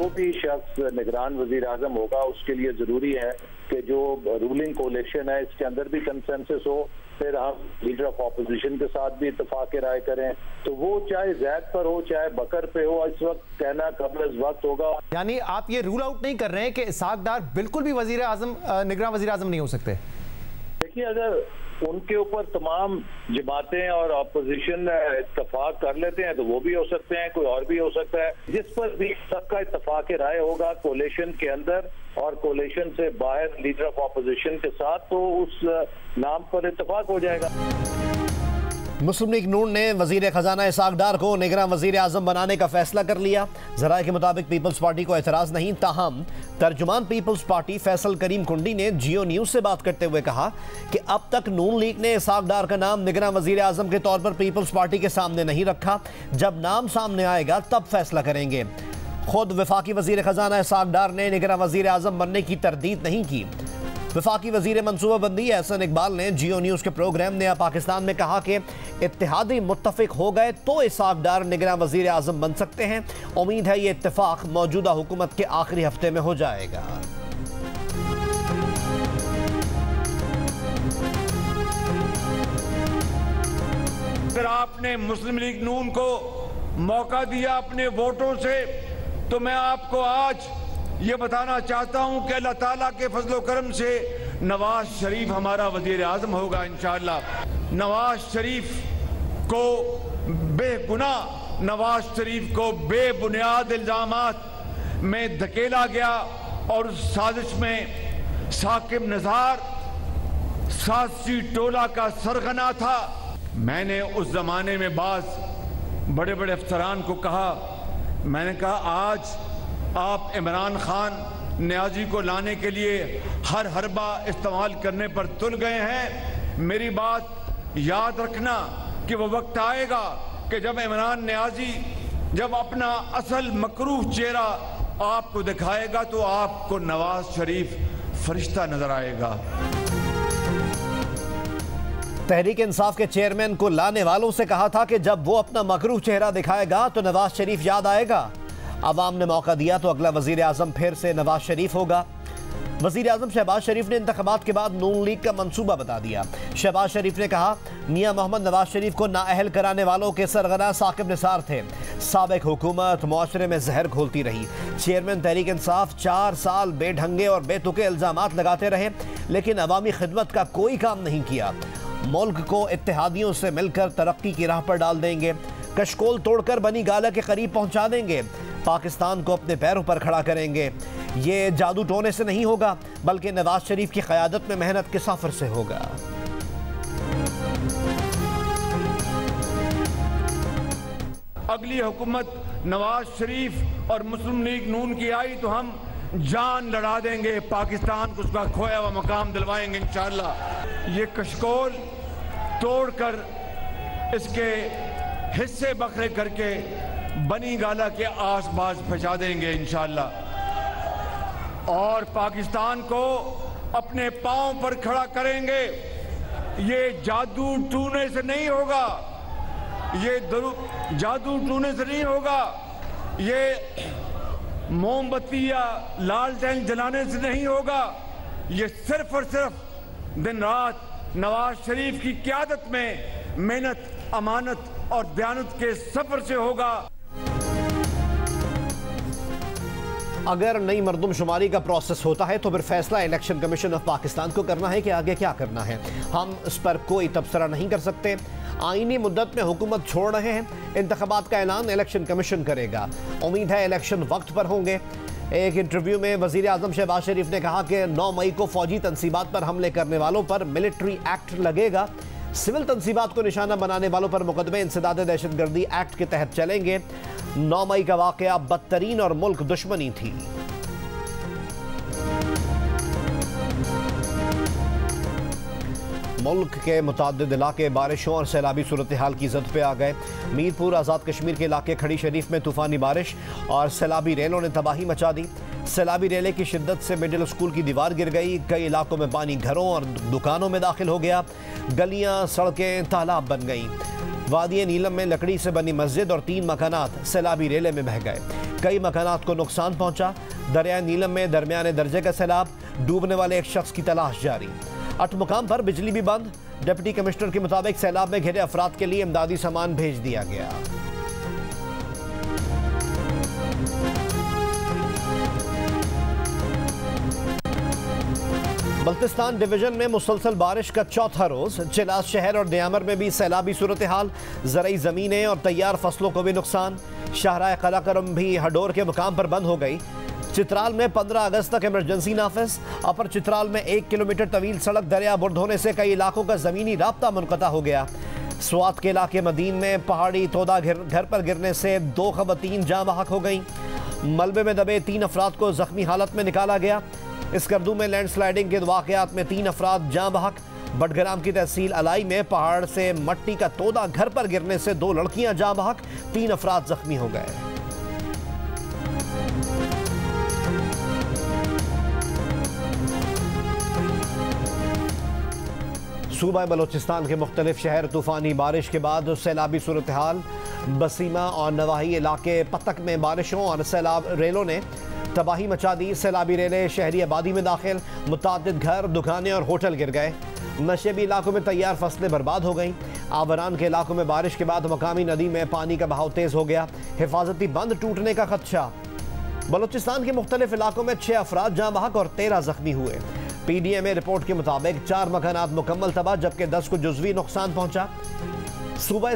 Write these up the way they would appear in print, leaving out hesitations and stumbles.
जो भी शख्स निगरान वजीर आजम होगा उसके लिए जरूरी है कि जो रूलिंग कोalition है इसके अंदर भी कंसेंसस हो, फिर हम लीडर ऑफ ऑपोजिशन के साथ भी इत्तेफाक राय करें, तो वो चाहे जैद पर हो चाहे बकर पे हो, इस वक्त कहना कब्ल इस वक्त होगा। यानी आप ये रूल आउट नहीं कर रहे हैं कि इसहाक डार बिल्कुल भी वजीर आजम निगरान वजीर आजम नहीं हो सकते? देखिए, अगर उनके ऊपर तमाम जमातें और अपोजिशन इत्तेफाक कर लेते हैं तो वो भी हो सकते हैं, कोई और भी हो सकता है। जिस पर भी सबका इत्तेफाक राय होगा कोalition के अंदर और कोalition से बाहर लीडर ऑफ अपोजिशन के साथ, तो उस नाम पर इत्तेफाक हो जाएगा। मुस्लिम लीग नून ने वजीर खजाना इसहाक डार को निगरान वजीर आजम बनाने का फैसला कर लिया। जराये के मुताबिक पीपल्स पार्टी को एतराज नहीं, ताहम तर्जुमान पीपल्स पार्टी फैसल करीम कुंडी ने जियो न्यूज से बात करते हुए कहा कि अब तक नून लीग ने इसहाक डार का नाम निगरान वजीर आजम के तौर पर पीपल्स पार्टी के सामने नहीं रखा। जब नाम सामने आएगा तब फैसला करेंगे। खुद वफाकी वजीर खजाना इसहाक डार ने निगरान वजीर आजम बनने की तरदीद नहीं की। वफाकी वजीर मनसूबाबंदी एहसन इकबाल ने जियो न्यूज़ के प्रोग्राम नया पाकिस्तान में कहा कि इत्तेहादी मुत्तफिक हो गए तो इसहाक डार निगरान वजीर आजम बन सकते हैं। उम्मीद है ये इत्तेफाक मौजूदा हुकूमत के आखिरी हफ्ते में हो जाएगा। अगर आपने मुस्लिम लीग नून को मौका दिया अपने वोटों से, तो मैं आपको आज ये बताना चाहता हूं कि अल्लाह ताला के फजलो करम से नवाज शरीफ हमारा वजीर आजम होगा इंशाअल्लाह। नवाज शरीफ को बेगुनाह, नवाज शरीफ को बेबुनियाद इल्जामात में धकेला गया और उस साजिश में साकिब निज़ार सासी टोला का सरगना था। मैंने उस जमाने में बाज बड़े बड़े अफसरान को कहा, मैंने कहा आज आप इमरान खान न्याजी को लाने के लिए हर हरबा इस्तेमाल करने पर तुल गए हैं। मेरी बात याद रखना कि वो वक्त आएगा कि जब इमरान न्याजी जब अपना असल मकरूह चेहरा आपको दिखाएगा तो आपको नवाज शरीफ फरिश्ता नजर आएगा। तहरीक इंसाफ के चेयरमैन को लाने वालों से कहा था कि जब वो अपना मकरूह चेहरा दिखाएगा तो नवाज शरीफ याद आएगा। अवाम ने मौका दिया तो अगला वजीर आजम फिर से नवाज शरीफ होगा। वजीर आजम शहबाज शरीफ ने इंतखाबात के बाद नून लीग का मंसूबा बता दिया। शहबाज शरीफ ने कहा, मियां मोहम्मद नवाज शरीफ को नाअहल कराने वालों के सरगना साकिब निसार थे। साबिक हुकूमत मुआशरे में जहर घोलती रही। चेयरमैन तहरीक इंसाफ 4 साल बेढंगे और बेतुके इल्जामात लगाते रहे, लेकिन अवामी खिदमत का कोई काम नहीं किया। मुल्क को इत्तेहादियों से मिलकर तरक्की की राह पर डाल देंगे। कशकोल तोड़कर बनी गाला के करीब पहुंचा देंगे। पाकिस्तान को अपने पैरों पर खड़ा करेंगे। ये जादू टोने से नहीं होगा, बल्कि नवाज शरीफ की क़यादत में मेहनत के सफर से होगा। अगली हुकूमत नवाज शरीफ और मुस्लिम लीग नून की आई तो हम जान लड़ा देंगे, पाकिस्तान को उसका खोया हुआ मकाम दिलवाएंगे इंशाअल्लाह। ये कशकोल तोड़कर इसके हिस्से बखरे करके बनी गाला के आसपास पहुंचा देंगे इंशाअल्लाह, और पाकिस्तान को अपने पांव पर खड़ा करेंगे। ये जादू टूने से नहीं होगा, ये जादू टूने से नहीं होगा, ये मोमबत्ती या लालटेन जलाने से नहीं होगा। ये सिर्फ और सिर्फ दिन रात नवाज शरीफ की क़यादत में मेहनत, अमानत और दयानत के सफर से होगा। अगर नई मरदमशुमारी का प्रोसेस होता है तो फिर फैसला इलेक्शन कमीशन ऑफ पाकिस्तान को करना है कि आगे क्या करना है। हम इस पर कोई तबसरा नहीं कर सकते। आईनी मुद्दत में हुकूमत छोड़ रहे हैं। इंतखाबात का ऐलान इलेक्शन कमीशन करेगा। उम्मीद है इलेक्शन वक्त पर होंगे। एक इंटरव्यू में वजीर आजम शहबाज शरीफ ने कहा कि 9 मई को फौजी तनसीबात पर हमले करने वालों पर मिलिट्री एक्ट लगेगा। सिविल तनसीबात को निशाना बनाने वालों पर मुकदमे इंसदाद दहशतगर्दी एक्ट के तहत चलेंगे। 9 मई का वाकया बदतरीन और मुल्क दुश्मनी थी। मुल्क के मुताद्दिद इलाके बारिशों और सैलाबी सूरत हाल की जद पे आ गए। मीरपुर आज़ाद कश्मीर के इलाके खड़ी शरीफ में तूफ़ानी बारिश और सैलाबी रेलों ने तबाही मचा दी। सैलाबी रेले की शिद्दत से मिडिल स्कूल की दीवार गिर गई। कई इलाकों में पानी घरों और दुकानों में दाखिल हो गया। गलियां, सड़कें तालाब बन गईं। वादी नीलम में लकड़ी से बनी मस्जिद और 3 मकानात सैलाबी रेले में बह गए। कई मकानात को नुकसान पहुंचा। दरिया नीलम में दरमियाने दर्जे का सैलाब, डूबने वाले एक शख्स की तलाश जारी। 8 मुकाम पर बिजली भी बंद। डिप्टी कमिश्नर के मुताबिक सैलाब में घिरे अफराद के लिए इमदादी सामान भेज दिया गया। बल्तिस्तान डिवीजन में मुसलसल बारिश का चौथा रोज। चिलास शहर और न्यामर में भी सैलाबी सूरत हाल, ज़रई ज़मीनें और तैयार फसलों को भी नुकसान। शाहराह कलाकरम भी हडोर के मुकाम पर बंद हो गई। चित्राल में 15 अगस्त तक इमरजेंसी नाफिज। अपर चित्राल में 1 किलोमीटर तवील सड़क दरिया बुर्द होने से कई इलाकों का ज़मीनी राब्ता मुनक़ता हो गया। स्वात के इलाके मदीन में पहाड़ी तोदा घर पर गिरने से 2 ख़वातीन जाँ बहक हो गईं। मलबे में दबे 3 अफराद को ज़ख्मी हालत में निकाला गया। इसकरदू में लैंडस्लाइडिंग के वाक़यात में 3 अफराद जाँ बहक। बटग्राम की तहसील अलाई में पहाड़ से मट्टी का तोदा घर पर गिरने से 2 लड़कियां जाँ बहक, 3 अफराद जख्मी हो गए। सूबा बलोचिस्तान के मुख्तलिफ शहर तूफ़ानी बारिश के बाद सैलाबी सूरत हाल। बसीमा और नवाही इलाके पतक में बारिशों और सैलाब रेलों ने तबाही मचा दी। सैलाबी रेले शहरी आबादी में दाखिल। मुतादिद घर, दुकानें और होटल गिर गए। नशेबी इलाकों में तैयार फसलें बर्बाद हो गईं। आवरान के इलाकों में बारिश के बाद मकामी नदी में पानी का बहाव तेज़ हो गया। हिफाजती बंद टूटने का खदशा। बलोचिस्तान के मुख्तलिफ इलाकों में 6 अफराद जाँ बहक और 13 जख्मी हुए। PDMA रिपोर्ट के मुताबिक 4 मकानात मुकम्मल तबाह, जबकि 10 को जुज़वी नुकसान पहुंचा। सूबा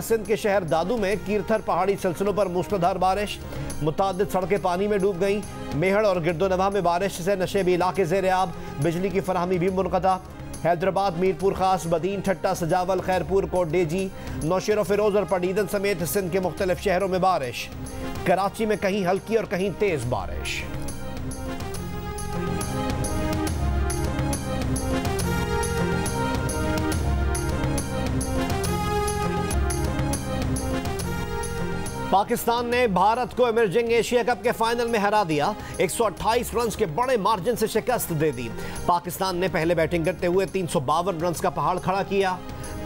सिंध के शहर दादू में कीरथर पहाड़ी सिलसिलों पर मूसलाधार बारिश। मुतादिद सड़कें पानी में डूब गईं। मेहड़ और गिरदोनवा में बारिश से नशेबी इलाके ज़ेर-ए-आब। बिजली की फराहमी भी मुनक़ता। हैदराबाद, मीरपुर खास, बदीन, ठट्टा, सजावल, खैरपुर, कोटडेजी, नौशेर फिरोज और पडीदन समेत सिंध के मुख्तलिफ शहरों में बारिश। कराची में कहीं हल्की और कहीं तेज बारिश। पाकिस्तान ने भारत को इमर्जिंग एशिया कप के फाइनल में हरा दिया। 128 रन के बड़े मार्जिन से शिकस्त दे दी। पाकिस्तान ने पहले बैटिंग करते हुए 352 रन का पहाड़ खड़ा किया।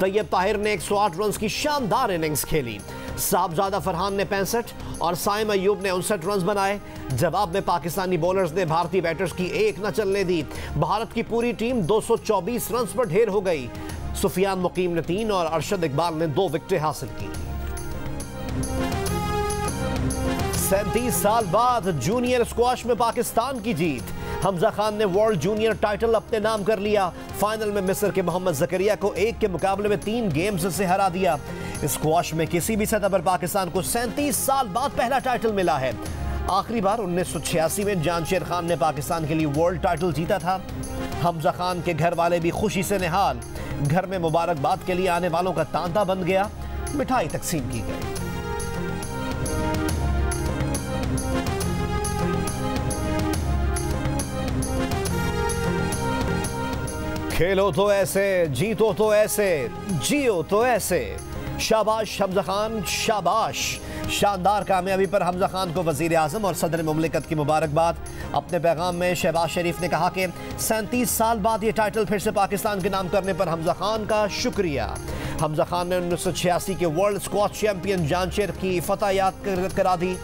तैयब ताहिर ने 108 रन की शानदार इनिंग्स खेली। साहबजादा फरहान ने 65 और साइम अयूब ने 59 रन बनाए। जवाब में पाकिस्तानी बॉलर्स ने भारतीय बैटर्स की एक न चलने दी। भारत की पूरी टीम 224 रन पर ढेर हो गई। सुफियान मुकीम ने 3 और अरशद इकबाल ने 2 विकेटें हासिल की। 37 साल बाद जूनियर स्क्वाश में पाकिस्तान की जीत। हमजा खान ने वर्ल्ड जूनियर टाइटल अपने नाम कर लिया। फाइनल में मिस्र के मोहम्मद जकरिया को 1 के मुकाबले में 3 गेम्स से हरा दिया। स्क्वाश में किसी भी सतह पर पाकिस्तान को 37 साल बाद पहला टाइटल मिला है। आखिरी बार 1986 में जानशेर खान ने पाकिस्तान के लिए वर्ल्ड टाइटल जीता था। हमजा खान के घर वाले भी खुशी से निहाल। घर में मुबारकबाद के लिए आने वालों का तांता बन गया। मिठाई तकसीम की गई। खेलो तो ऐसे, जीतो तो ऐसे, जियो तो ऐसे। शाबाश हमजा खान, शाबाश। शानदार कामयाबी पर हमजा खान को वज़ीर आज़म और सदर मुमलिकत की मुबारकबाद। अपने पैगाम में शहबाज शरीफ ने कहा कि 37 साल बाद ये टाइटल फिर से पाकिस्तान के नाम करने पर हमजा खान का शुक्रिया। हमजा खान ने 1986 के वर्ल्ड स्क्वाश चैंपियन जानशेर की फतह याद करा दी।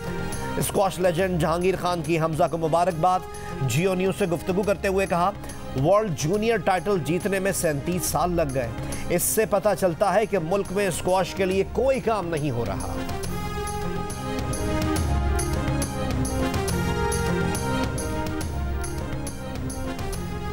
स्क्वाश लेजेंड जहांगीर खान की हमजा को मुबारकबाद। जियो न्यूज़ से गुफ्तगू करते हुए कहा, वर्ल्ड जूनियर टाइटल जीतने में 37 साल लग गए। इससे पता चलता है कि मुल्क में स्क्वाश के लिए कोई काम नहीं हो रहा।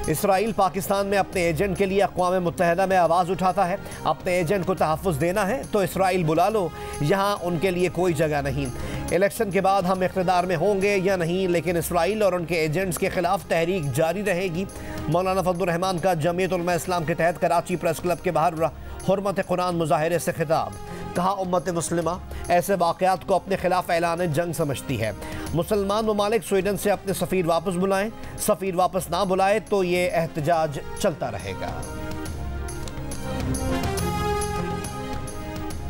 इसराइल पाकिस्तान में अपने एजेंट के लिए अक़वाम मुत्तहिदा में आवाज़ उठाता है। अपने एजेंट को तहफ़्फ़ुज़ देना है तो इसराइल बुला लो, यहाँ उनके लिए कोई जगह नहीं। इलेक्शन के बाद हम इक़्तिदार में होंगे या नहीं, लेकिन इसराइल और उनके एजेंट्स के खिलाफ तहरीक जारी रहेगी। मौलाना फजलुर रहमान का जमीयत उलमा इस्लाम के तहत कराची प्रेस क्लब के बाहर हुर्मत कुरान मुजाहिरे से खिताब। कहा, उम्मत मुस्लिमा ऐसे वाक़यात को अपने खिलाफ ऐलान जंग समझती है। मुसलमान ममालिक स्वीडन से अपने सफ़ीर वापस बुलाएं। सफ़ीर वापस ना बुलाए तो ये एहतजाज चलता रहेगा।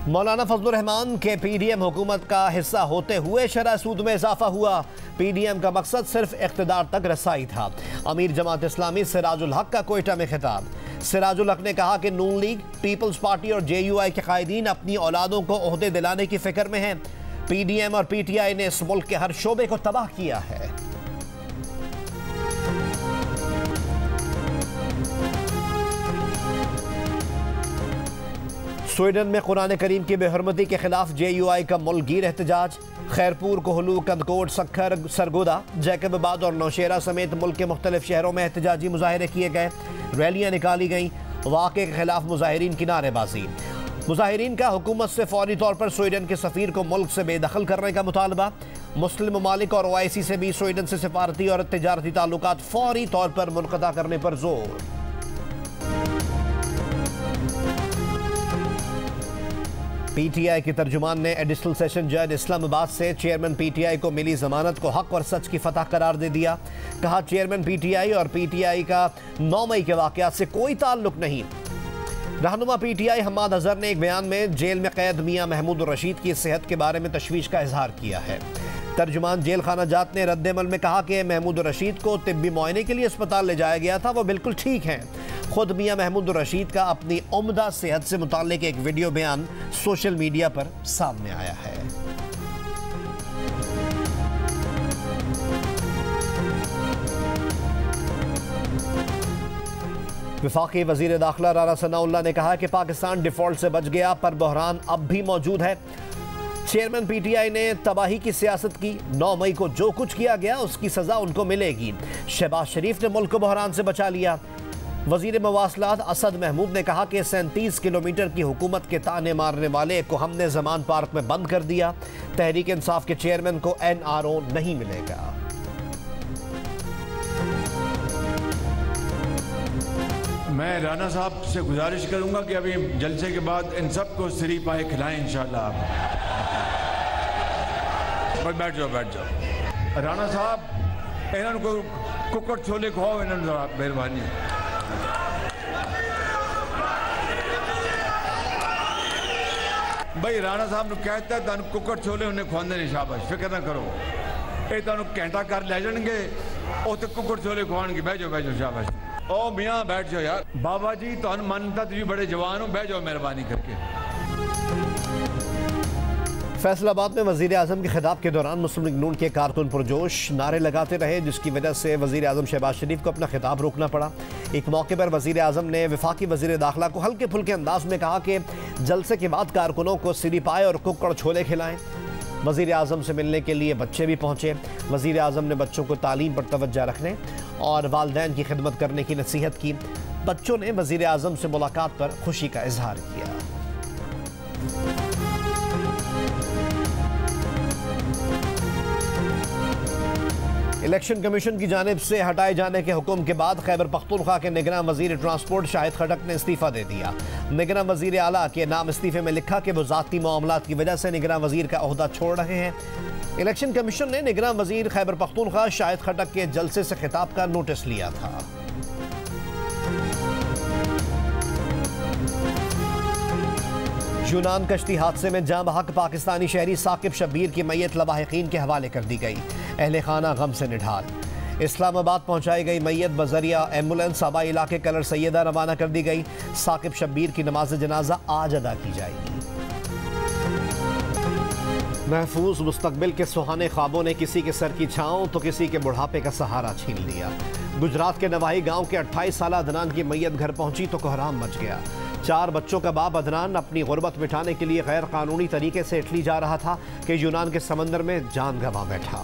मौलाना फजलुर रहमान के PDM हुकूमत का हिस्सा होते हुए शरह सूद में इजाफा हुआ। PDM का मकसद सिर्फ इक़्तिदार तक रसाई था। अमीर जमात इस्लामी सिराजुल हक का कोयटा में खिताब। सिराजुल हक ने कहा कि नून लीग, पीपल्स पार्टी और JUI के कायदीन अपनी औलादों को ओहदे दिलाने की फिक्र में हैं। PDM और PTI ने इस मुल्क के हर शोबे को तबाह किया है। स्वीडन में कुरान करीम की बेहरमती के खिलाफ JUI का मुल्कगीर एहतजाज। खैरपुर, कोहलू, कंदकोट, सक्खर, सरगोदा, जैकबाबाद और नौशेरा समेत मुल्क के मुख्तलिफ शहरों में एहतजाजी मुजाहरे किए गए, रैलियां निकाली गईं। वाक़े के खिलाफ मुजाहिरीन की नारेबाजी। मुजाहिरीन का हुकूमत से फौरी तौर पर स्वीडन के सफ़ीर को मुल्क से बेदखल करने का मुतालबा। मुस्लिम ममालिक और OIC से भी स्वीडन से सफारती और तिजारती ताल्लुकात फौरी तौर पर मुनक़ता करने पर जोर। PTI के तर्जुमान ने एडिशनल सेशन जज इस्लामाबाद से चेयरमैन PTI को मिली जमानत को हक और सच की फतह करार दे दिया। कहा, चेयरमैन PTI और PTI का 9 मई के वाक़यात से कोई ताल्लुक नहीं। रहनुमा PTI हम्माद अजहर ने एक बयान में जेल में कैद मियां महमूद रशीद की सेहत के बारे में तशवीश का इजहार किया है। तर्जुमान जेल खाना जात ने रद्द-ए-अमल में कहा कि महमूद रशीद को तिब्बी मुआयने के लिए अस्पताल ले जाया गया था, वो बिल्कुल ठीक हैं। खुद मियां महमूद रशीद का अपनी उम्दा सेहत से मुताल्लिक एक वीडियो बयान सोशल मीडिया पर सामने आया है। वफाकी वजीर दाखिला राना सनाउल्लाह ने कहा कि पाकिस्तान डिफॉल्ट से बच गया, पर बहरान अब भी मौजूद है। चेयरमैन PTI ने तबाही की सियासत की। 9 मई को जो कुछ किया गया उसकी सजा उनको मिलेगी। शहबाज शरीफ ने मुल्क को बहरान से बचा लिया। वजीर मवासलात असद महमूद ने कहा कि 37 किलोमीटर की हुकूमत के ताने मारने वाले को हमने जमान पार्क में बंद कर दिया। तहरीक इंसाफ के चेयरमैन को NRO नहीं मिलेगा। मैं राना साहब से गुजारिश करूंगा कि अभी जलसे के बाद इन सबको सिरी पाए खिलाएं इंशाल्लाह। बैठ जाओ, बैठ जाओ। राना साहब इन्होंने को कुकर छोले खुआओ, इन्होंने मेहरबानी। भाई राणा साहब कहता है तुम कुकर छोले उन्हें खुआंदे नहीं, शाबाश, फिक्र ना करो, ये तुम घंटा कर ले जाएंगे, उत्थे कुकर छोले खुआएंगे। बह जाओ, शाबाश। ओ मियाँ बैठ जाओ यार। बाबा जी तुम मानता तुझे बड़े जवान हो, बह जाओ मेहरबानी करके। फैसलाबाद में वजीर आजम के खिताब के दौरान मुस्लिम लीग नून के कारकुन पुरजोश नारे लगाते रहे, जिसकी वजह से वजीर आजम शहबाज शरीफ को अपना खिताब रोकना पड़ा। एक मौके पर वजीर आजम ने वफाकी वजीर दाखिला को हल्के फुल्के अंदाज में कहा कि जलसे के बाद कारकुनों को सिरी पाए और कुक्कड़ छोले खिलाएं। वजीर आजम से मिलने के लिए बच्चे भी पहुंचे। वजीर आजम ने बच्चों को तालीम पर तवज्जो रखने और वालिदैन की खिदमत करने की नसीहत की। बच्चों ने वजीर आजम से मुलाकात पर खुशी का इजहार किया। इलेक्शन कमीशन की जानिब से हटाए जाने के हुक्म के बाद खैबर पख्तूनख्वा के निगरान वजीर ट्रांसपोर्ट शाहिद खटक ने इस्तीफा दे दिया। निगरान वजीर आला के नाम इस्तीफे में लिखा कि वो ज़ाती मामलात की वजह से निगरान वजीर का ओहदा छोड़ रहे हैं। इलेक्शन कमीशन ने निगरान वजीर खैबर पख्तूनख्वा शाहिद खटक के जलसे से खिताब का नोटिस लिया था। यूनान कश्ती हादसे में जाँ बहक पाकिस्तानी शहरी साकिब शब्बीर की मैयत लवाहिकीन के हवाले कर दी गई। अहले खाना गम से निढाल। इस्लामाबाद पहुंचाई गई मैयत बजरिया एम्बुलेंस आबाई इलाके कलर सैयदा रवाना कर दी गई। साकिब शब्बीर की नमाज जनाजा आज अदा की जाएगी। महफूज मुस्तकबिल के सुहाने ख्वाबों ने किसी के सर की छांव तो किसी के बुढ़ापे का सहारा छीन लिया। गुजरात के नवाही गांव के 28 साल अदनान की मैयत घर पहुंची तो कोहराम मच गया। 4 बच्चों का बाप अदनान अपनी गुर्बत मिटाने के लिए गैर कानूनी तरीके से इटली जा रहा था कि यूनान के समंदर में जान गंवा बैठा।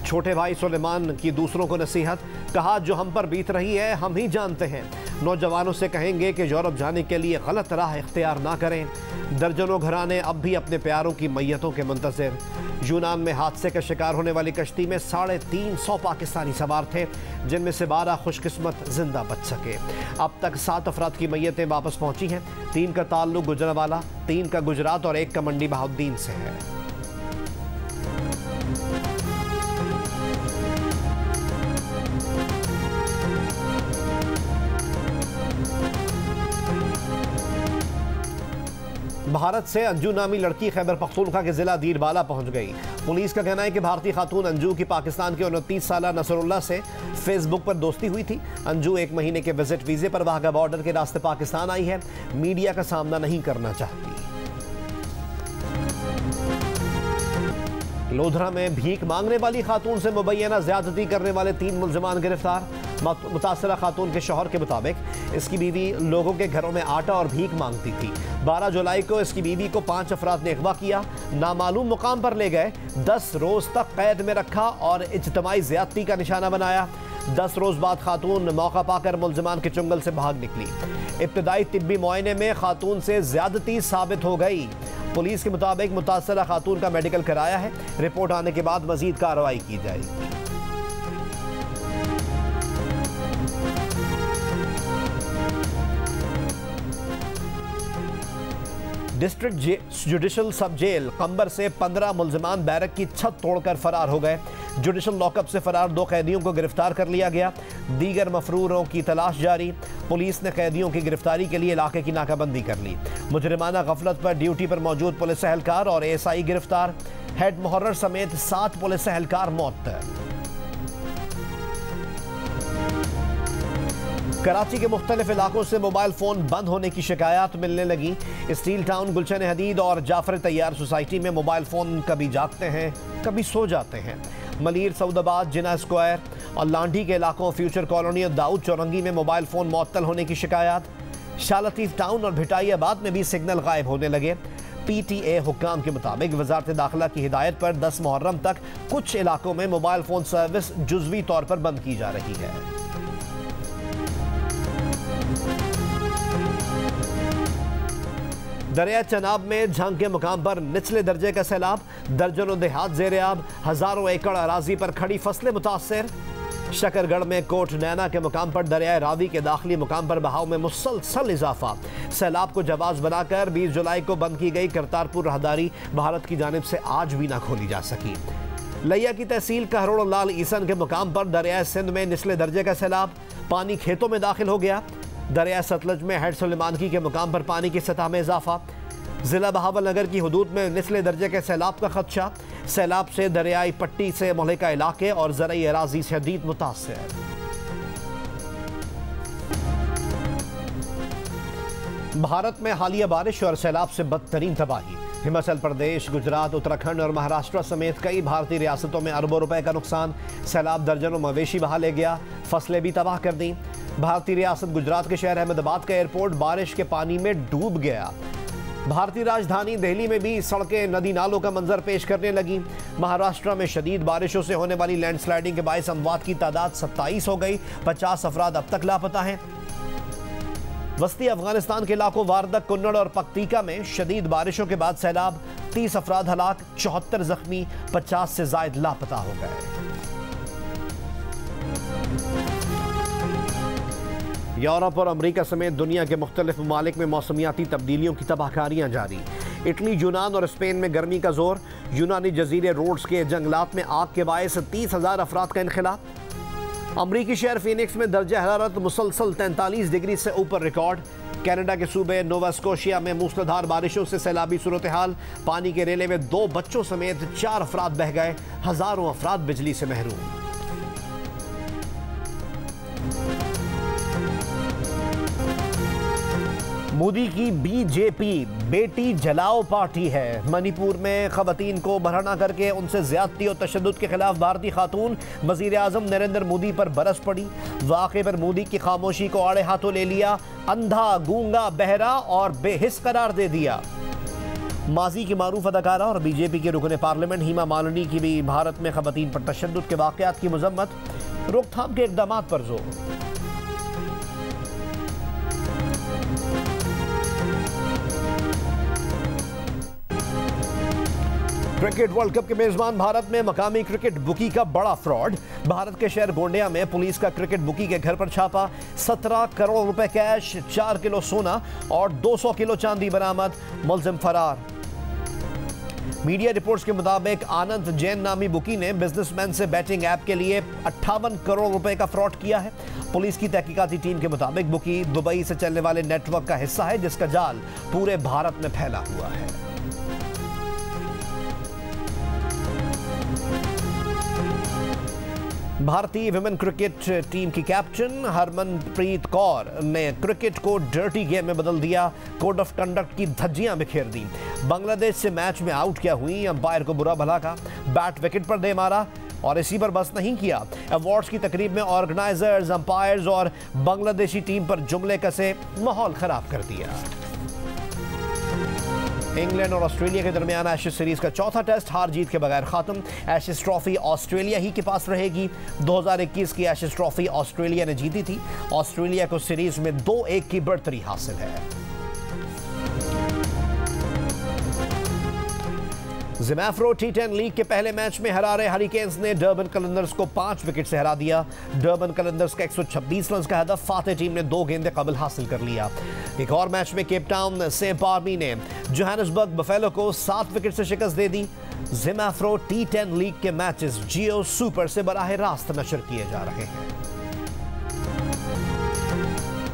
छोटे भाई सुलेमान की दूसरों को नसीहत, कहा जो हम पर बीत रही है हम ही जानते हैं। नौजवानों से कहेंगे कि यूरोप जाने के लिए गलत राह इख्तियार ना करें। दर्जनों घराने अब भी अपने प्यारों की मैयतों के मुंतज़िर। यूनान में हादसे का शिकार होने वाली कश्ती में 350 पाकिस्तानी सवार थे, जिनमें से 12 खुशकिस्मत जिंदा बच सके। अब तक 7 अफराद की मैयतें वापस पहुंची हैं। 3 का ताल्लुक गुजरावाला, 3 का गुजरात और 1 का मंडी बहाउद्दीन से है। भारत से अंजू नामी लड़की खैबर पख्तूनख्वा के जिला दीरबाला पहुंच गई। पुलिस का कहना है कि भारतीय खातून अंजू की पाकिस्तान के 29 साला नसरुल्लाह से फेसबुक पर दोस्ती हुई थी। अंजू 1 महीने के विजिट वीजे पर वाघा बॉर्डर के रास्ते पाकिस्तान आई है। मीडिया का सामना नहीं करना चाहती। लोधरा में भीख मांगने वाली खातून से मुबैना ज्यादती करने वाले 3 मुल्जिमान गिरफ्तार। मुतासरा खातून के शौहर के मुताबिक इसकी बीवी लोगों के घरों में आटा और भीख मांगती थी। 12 जुलाई को इसकी बीवी को 5 अफराद ने अगवा किया, नामालूम मुकाम पर ले गए, 10 रोज तक कैद में रखा और इज्तमाई ज्यादती का निशाना बनाया। 10 रोज बाद खातून मौका पाकर मुल्जिमान के चुंगल से भाग निकली। इब्तदाई तिब्बी मुआयने में खातून से ज्यादती साबित हो गई। पुलिस के मुताबिक मुतासरा खातून का मेडिकल कराया है। रिपोर्ट आने के बाद मजीद कार्रवाई की जाएगी। डिस्ट्रिक्ट जुडिशल सब जेल कंबर से 15 मुल्जिमान बैरक की छत तोड़कर फरार हो गए। जुडिशल लॉकअप से फरार 2 कैदियों को गिरफ्तार कर लिया गया। दीगर मफरूरों की तलाश जारी। पुलिस ने कैदियों की गिरफ्तारी के लिए इलाके की नाकाबंदी कर ली। मुजरिमाना गफलत पर ड्यूटी पर मौजूद पुलिस एहलकार और एएसआई गिरफ्तार। हेड मुहर्रर समेत 7 पुलिस एहलकार मौत। कराची के मुख्तलिफ इलाकों से मोबाइल फोन बंद होने की शिकायत मिलने लगी। स्टील टाउन, गुलशन हदीद और जाफर तैयार सोसाइटी में मोबाइल फोन कभी जागते हैं, कभी सो जाते हैं। मलीर, सऊदाबाद, जिना स्क्वायर और लांडी के इलाकों, फ्यूचर कॉलोनी और दाऊद चौरंगी में मोबाइल फोन मुअत्तल होने की शिकायत। शालतीफ टाउन और भिटाइयाबाद में भी सिग्नल गायब होने लगे। पीटीए हुक्काम के मुताबिक वजारत दाखिला की हिदायत पर 10 मुहर्रम तक कुछ इलाकों में मोबाइल फोन सर्विस जुज़वी तौर पर बंद की जा रही है। दरिया चनाब में झंग के मुकाम पर निचले दर्जे का सैलाब। दर्जनों देहात ज़ेर-ए-आब, हजारों एकड़ अराजी पर खड़ी फसलें मुतासर। शकरगढ़ में कोट नैना के मुकाम पर दरिया रावी के दाखिली मुकाम पर बहाव में मुसलसल इजाफा। सैलाब को जवाज बनाकर 20 जुलाई को बंद की गई करतारपुर राहदारी भारत की जानिब से आज भी ना खोली जा सकी। लिया की तहसील कहरोड़ लाल ईसन के मुकाम पर दरिया सिंध में निचले दर्जे का सैलाब, पानी खेतों में दाखिल हो गया। दरिया सतलज में हेड सुलेमानकी के मुकाम पर पानी की सतह में इजाफा। जिला बहावलनगर की हदूद में निचले दर्जे के सैलाब का खदशा। सैलाब से दरियाई पट्टी से मुहलिका इलाके और ज़रई अराजी शदीद मुतासर। भारत में हालिया बारिश और सैलाब से बदतरीन तबाही। हिमाचल प्रदेश, गुजरात, उत्तराखंड और महाराष्ट्र समेत कई भारतीय रियासतों में अरबों रुपए का नुकसान। सैलाब दर्जनों मवेशी बहा ले गया, फसलें भी तबाह कर दी। भारतीय रियासत गुजरात के शहर अहमदाबाद का एयरपोर्ट बारिश के पानी में डूब गया। भारतीय राजधानी दिल्ली में भी सड़कें नदी नालों का मंजर पेश करने लगी। महाराष्ट्र में शदीद बारिशों से होने वाली लैंडस्लाइडिंग के बायस अमवात की तादाद 27 हो गई। 50 अफराद अब तक लापता हैं। वस्ती अफगानिस्तान के इलाकों वारदक, कुन्नड़ और पक्तिका में शदीद बारिशों के बाद सैलाब, 30 अफराद हलाक, 74 जख्मी, 50 से जायद लापता हो गए। यूरोप और अमेरिका समेत दुनिया के मुख्तलिफ ममालिक में मौसमियाती तब्दीलियों की तबाहकारियां जारी। इटली, यूनान और स्पेन में गर्मी का जोर। यूनानी जजीरे रोड्स के जंगलात में आग के बायस 30,000 अफराद का इनखला। अमरीकी शहर फिनिक्स में दर्जा हरारत मुसलसल 43 डिग्री से ऊपर रिकॉर्ड। कनाडा के सूबे नोवा स्कोशिया में मूसलाधार बारिशों से सैलाबी सूरत हाल। पानी के रेले में 2 बच्चों समेत 4 अफराद बह गए। हजारों अफराद बिजली से महरूम। मोदी की बीजेपी बेटी जलाओ पार्टी है। मणिपुर में खवातीन को बरहना करके उनसे ज्यादती और तशद्दुद के खिलाफ भारतीय खातून वजीर आजम नरेंद्र मोदी पर बरस पड़ी। वाक़े पर मोदी की खामोशी को आड़े हाथों ले लिया, अंधा, गूंगा, बहरा और बेहिस करार दे दिया। माजी की मारूफ अदाकारा और बीजेपी के रुकन पार्लियामेंट हेमा मालिनी की भी भारत में खवातीन पर तशद्दुद के वाक़यात की मजम्मत। रोकथाम के इक़दाम पर जोर। क्रिकेट वर्ल्ड कप के मेजबान भारत में मकामी क्रिकेट बुकी का बड़ा फ्रॉड। भारत के शहर गोंडिया में पुलिस का क्रिकेट बुकी के घर पर छापा। 17 करोड़ रुपए कैश, 4 किलो सोना और 200 किलो चांदी बरामद। मुलजिम फरार। मीडिया रिपोर्ट्स के मुताबिक आनंद जैन नामी बुकी ने बिजनेसमैन से बैटिंग ऐप के लिए 58 करोड़ रुपए का फ्रॉड किया है। पुलिस की तहकीकाती टीम के मुताबिक बुकी दुबई से चलने वाले नेटवर्क का हिस्सा है जिसका जाल पूरे भारत में फैला हुआ है। भारतीय विमेन क्रिकेट टीम की कैप्टन हरमनप्रीत कौर ने क्रिकेट को डर्टी गेम में बदल दिया। कोड ऑफ कंडक्ट की धज्जियां बिखेर दी। बांग्लादेश से मैच में आउट क्या हुई, अंपायर को बुरा भला कहा, बैट विकेट पर दे मारा और इसी पर बस नहीं किया। अवार्ड्स की तकरीब में ऑर्गेनाइजर्स, अंपायर्स और बांग्लादेशी टीम पर जुमले कसे, माहौल खराब कर दिया। इंग्लैंड और ऑस्ट्रेलिया के दरमियान एशेज सीरीज का चौथा टेस्ट हार जीत के बगैर खत्म। एशेज ट्रॉफी ऑस्ट्रेलिया ही के पास रहेगी। 2021 की एशेज ट्रॉफी ऑस्ट्रेलिया ने जीती थी। ऑस्ट्रेलिया को सीरीज में 2-1 की बढ़तरी हासिल है। ज़िम्बाब्वे T10 लीग के पहले मैच में हरारे हरिकेन्स ने डर्बन कलंदर्स को 5 विकेट से हरा दिया। डर्बन कलंदर्स का 126 रन का हदफ फाते टीम ने 2 गेंदें कबल हासिल कर लिया। एक और मैच में केप टाउन सेंट पार्मी ने जोहानिसबर्ग बफेलो को 7 विकेट से शिकस्त दे दी। ज़िम्बाब्वे T10 लीग के मैचेस जियो सुपर से बराह रास्त नशर किए जा रहे हैं।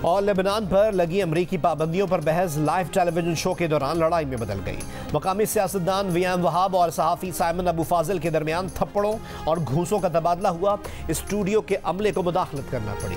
और लेबनान पर लगी अमरीकी पाबंदियों पर बहस लाइव टेलीविजन शो के दौरान लड़ाई में बदल गई। मकामी सियासतदान वीएम वहाब और सहाफ़ी साइमन अबू फाजिल के दरमियान थप्पड़ों और घूंसों का तबादला हुआ। स्टूडियो के अमले को मुदाखलत करना पड़ी।